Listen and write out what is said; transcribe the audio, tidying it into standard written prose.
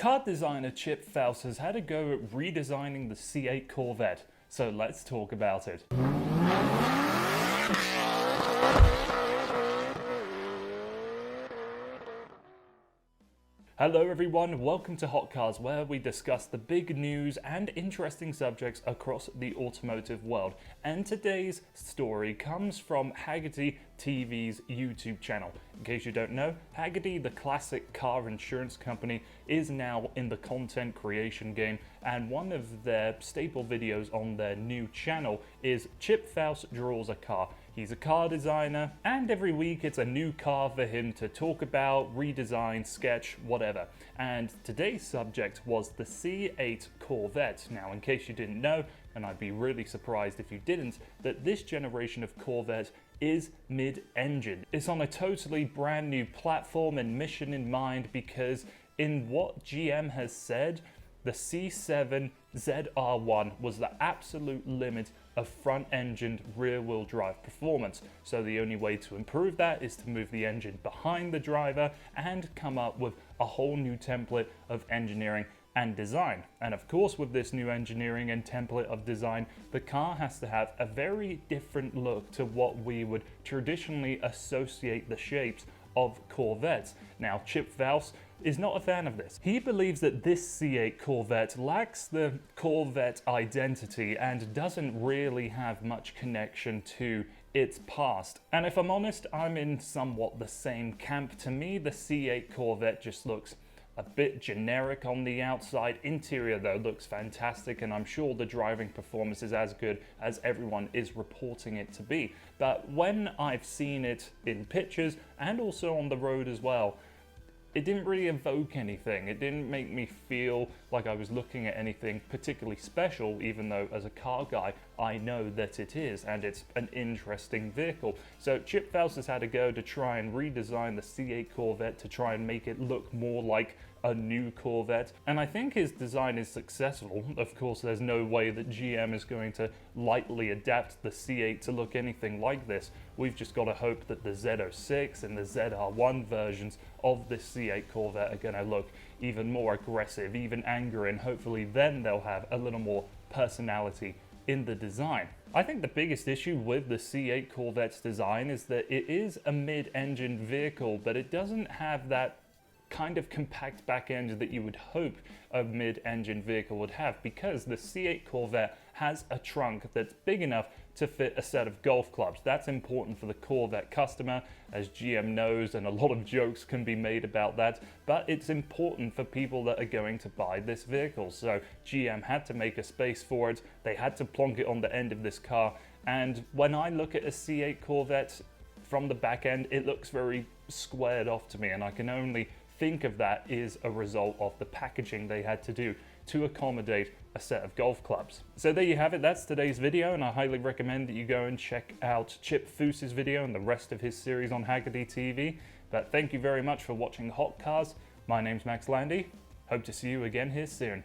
Car designer Chip Foose has had a go at redesigning the C8 Corvette, so let's talk about it. Hello everyone, welcome to HotCars, where we discuss the big news and interesting subjects across the automotive world. And today's story comes from Hagerty TV's YouTube channel. In case you don't know, Hagerty, the classic car insurance company, is now in the content creation game, and one of their staple videos on their new channel is Chip Foose Draws a Car. He's a car designer, and every week it's a new car for him to talk about, redesign, sketch, whatever. And today's subject was the C8 Corvette. Now, in case you didn't know, and I'd be really surprised if you didn't, that this generation of Corvette is mid-engine. It's on a totally brand new platform and mission in mind, because in what GM has said, the C7 ZR1 was the absolute limit of front-engined rear-wheel drive performance. So the only way to improve that is to move the engine behind the driver and come up with a whole new template of engineering and design. And of course, with this new engineering and template of design, the car has to have a very different look to what we would traditionally associate the shapes of Corvettes. Now, Chip Foose is not a fan of this. He believes that this C8 Corvette lacks the Corvette identity and doesn't really have much connection to its past. And if I'm honest, I'm in somewhat the same camp. To me, the C8 Corvette just looks a bit generic on the outside. Interior though looks fantastic, and I'm sure the driving performance is as good as everyone is reporting it to be. But when I've seen it in pictures and also on the road as well, it didn't really evoke anything. It didn't make me feel like I was looking at anything particularly special, even though as a car guy, I know that it is, and it's an interesting vehicle. So Chip Foose has had a go to try and redesign the C8 Corvette to try and make it look more like a new Corvette, and I think his design is successful. Of course, there's no way that GM is going to lightly adapt the C8 to look anything like this. We've just got to hope that the Z06 and the ZR1 versions of this C8 Corvette are going to look even more aggressive, even angrier, and hopefully then they'll have a little more personality in the design. I think the biggest issue with the C8 Corvette's design is that it is a mid-engine vehicle, but it doesn't have that kind of compact back end that you would hope a mid-engine vehicle would have, because the C8 Corvette has a trunk that's big enough to fit a set of golf clubs. That's important for the Corvette customer, as GM knows, and a lot of jokes can be made about that, but it's important for people that are going to buy this vehicle. So GM had to make a space for it. They had to plonk it on the end of this car, and when I look at a C8 Corvette from the back end, it looks very squared off to me, and I can only think of that is a result of the packaging they had to do to accommodate a set of golf clubs. So there you have it, that's today's video, and I highly recommend that you go and check out Chip Foose's video and the rest of his series on Hagerty TV. But thank you very much for watching HotCars. My name's Max Landy. Hope to see you again here soon.